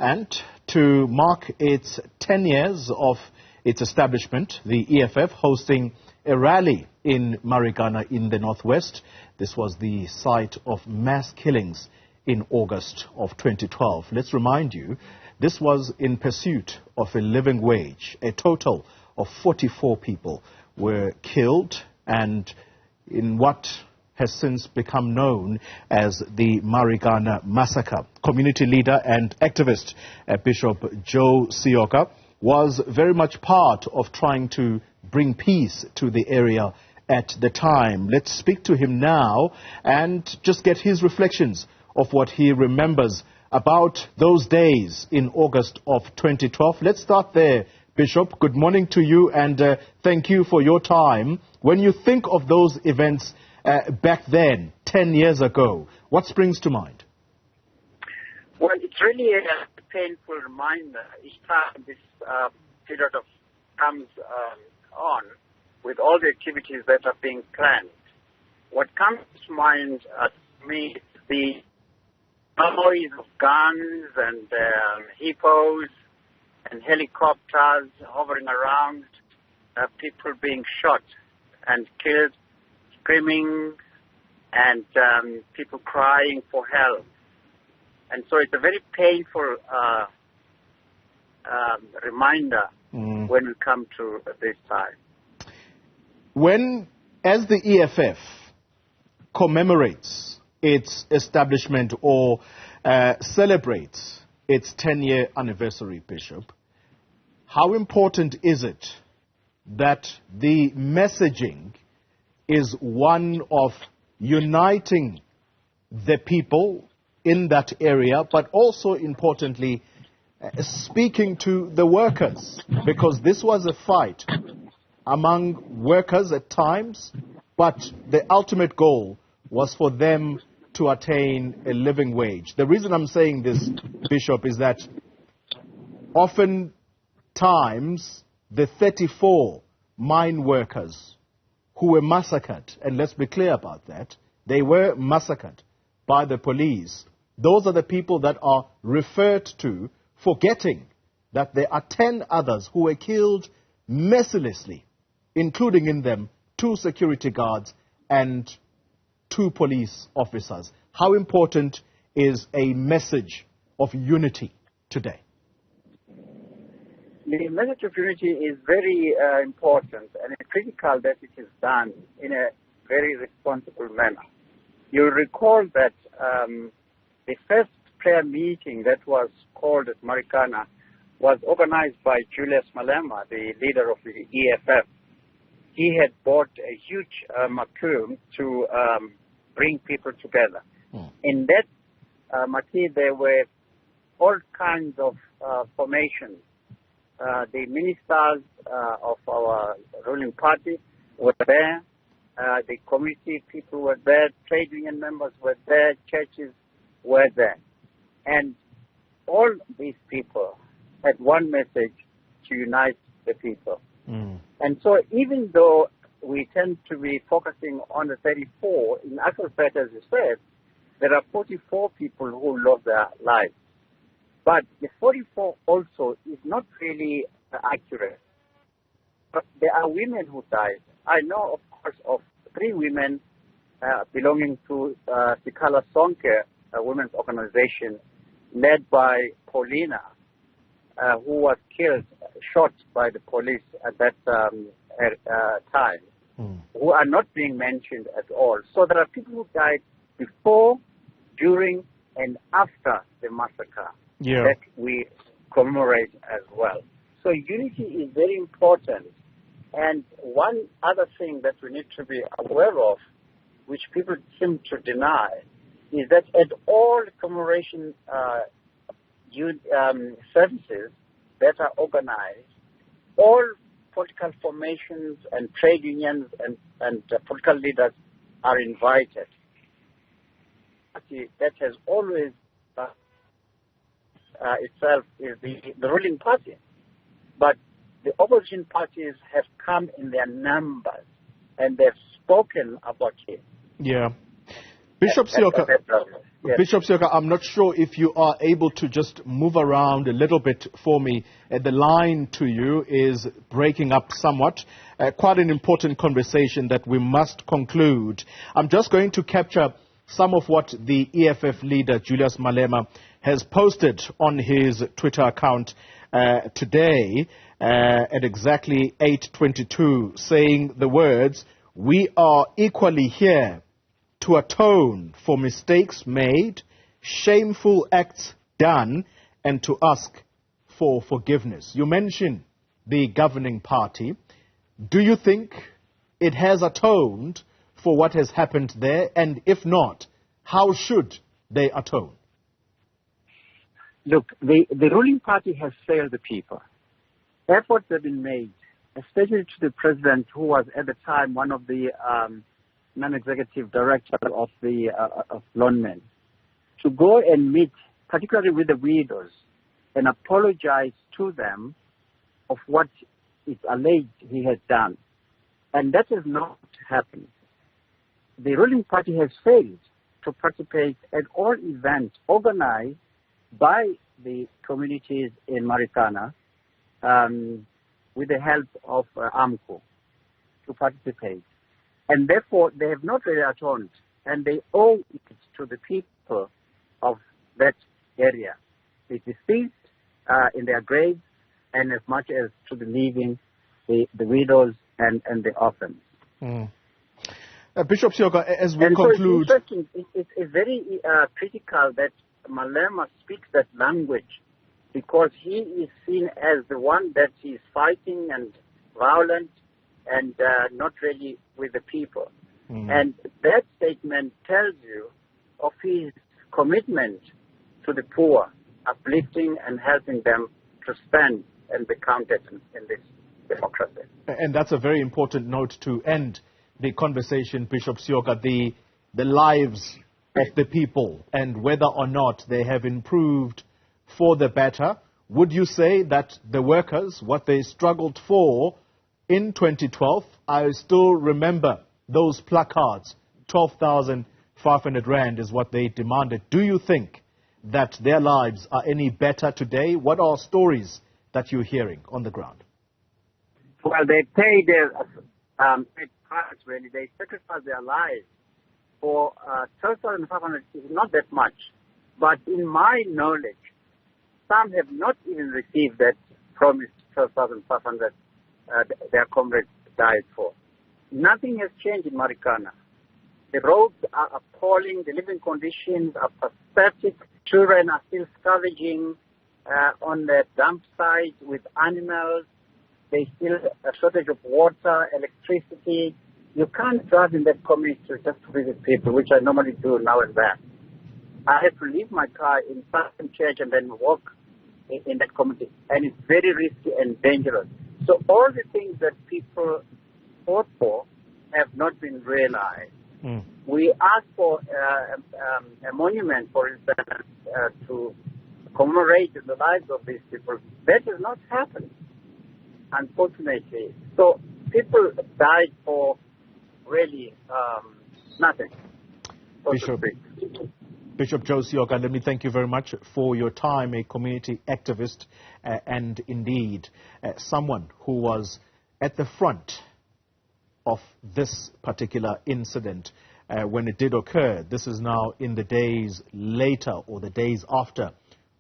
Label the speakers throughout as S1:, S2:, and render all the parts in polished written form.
S1: And to mark its 10 years of its establishment, the EFF hosting a rally in Marikana in the northwest. This was the site of mass killings in August of 2012. Let's remind you, this was in pursuit of a living wage. A total of 44 people were killed, and in what has since become known as the Marikana Massacre. Community leader and activist Bishop Joe Seoka was very much part of trying to bring peace to the area at the time. Let's speak to him now and just get his reflections of what he remembers about those days in August of 2012. Let's start there, Bishop. Good morning to you, and thank you for your time. When you think of those events back then, 10 years ago, what springs to mind?
S2: Well, it's really a painful reminder each time this period of comes on with all the activities that are being planned. What comes to mind to me is the noise of guns and hippos and helicopters hovering around, people being shot and killed, screaming, and people crying for help. And so it's a very painful reminder when we come to this time.
S1: When, as the EFF commemorates its establishment or celebrates its 10-year anniversary, Bishop, how important is it that the messaging is one of uniting the people in that area, but also importantly, speaking to the workers, because this was a fight among workers at times, but the ultimate goal was for them to attain a living wage. The reason I'm saying this, Bishop, is that often times the 34 mine workers who were massacred, and let's be clear about that, they were massacred by the police. Those are the people that are referred to, forgetting that there are 10 others who were killed mercilessly, including in them 2 security guards and 2 police officers. How important is a message of unity today?
S2: The message of unity is very important, and it's critical that it is done in a very responsible manner. You'll recall that the first prayer meeting that was called at Marikana was organized by Julius Malema, the leader of the EFF. He had bought a huge makum to bring people together. In that makum, there were all kinds of formations. The ministers of our ruling party were there. The community people were there. Trade union members were there. Churches were there. And all these people had one message: to unite the people. And so even though we tend to be focusing on the 34, in actual fact, as you said, there are 44 people who lost their lives. But the 44 also is not really accurate. But there are women who died. I know, of course, of 3 women belonging to Sikhala Sonke, a women's organization led by Paulina, who was killed, shot by the police at that time, who are not being mentioned at all. So there are people who died before, during, and after the massacre that we commemorate as well. So unity is very important. And one other thing that we need to be aware of, which people seem to deny, is that at all commemoration services that are organized, all political formations and trade unions and political leaders are invited. That has always itself is the ruling party. But the opposition parties have come in their numbers, and they've spoken about it.
S1: Yeah. Bishop Seoka,
S2: Yes.
S1: Bishop Seoka, I'm not sure if you are able to just move around a little bit for me. The line to you is breaking up somewhat. Quite an important conversation that we must conclude. I'm just going to capture some of what the EFF leader, Julius Malema, has posted on his Twitter account today at exactly 8:22, saying the words, "We are equally here to atone for mistakes made, shameful acts done, and to ask for forgiveness." You mentioned the governing party. Do you think it has atoned for what has happened there? And if not, how should they atone?
S2: Look, the ruling party has failed the people. Efforts have been made, especially to the president, who was at the time one of the non-executive director of Lonmin, to go and meet, particularly with the widows, and apologize to them of what is alleged he has done. And that has not happened. The ruling party has failed to participate at all events organized by the communities in Marikana with the help of AMCO to participate. And therefore, they have not really atoned, and they owe it to the people of that area, the deceased in their graves, and as much as to the living, the widows and the orphans.
S1: Bishop Seoka, as we
S2: and
S1: conclude...
S2: So it's interesting, it's very critical that Malema speaks that language, because he is seen as the one that is fighting and violent and not really with the people. And that statement tells you of his commitment to the poor, uplifting and helping them to stand and be counted in this democracy.
S1: And that's a very important note to end the conversation, Bishop Seoka, the lives of the people and whether or not they have improved for the better. Would you say that the workers, what they struggled for in 2012, I still remember those placards, 12,500 Rand is what they demanded. Do you think that their lives are any better today? What are stories that you're hearing on the ground?
S2: Well, they paid their price, really. They sacrificed their lives for 12,500 is not that much. But in my knowledge, some have not even received that promised 12,500 their comrades died for. Nothing has changed in Marikana. The roads are appalling. The living conditions are pathetic. Children are still scavenging on the dump sites with animals. There's still a shortage of water, electricity. You can't drive in that community just to visit people, which I normally do now and then. I have to leave my car in some church and then walk in that community, and it's very risky and dangerous. So all the things that people fought for have not been realized. We asked for a monument, for instance, to commemorate the lives of these people. That has not happened, unfortunately. So people died for really nothing.
S1: Bishop Joe Seoka, let me thank you very much for your time, a community activist and indeed someone who was at the front of this particular incident when it did occur. This is now in the days later or the days after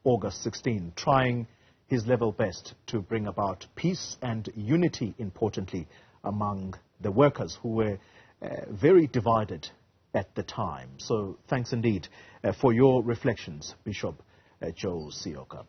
S1: August 16, trying his level best to bring about peace and unity, importantly, among the workers who were very divided at the time. So thanks indeed for your reflections, Bishop Joe Seoka.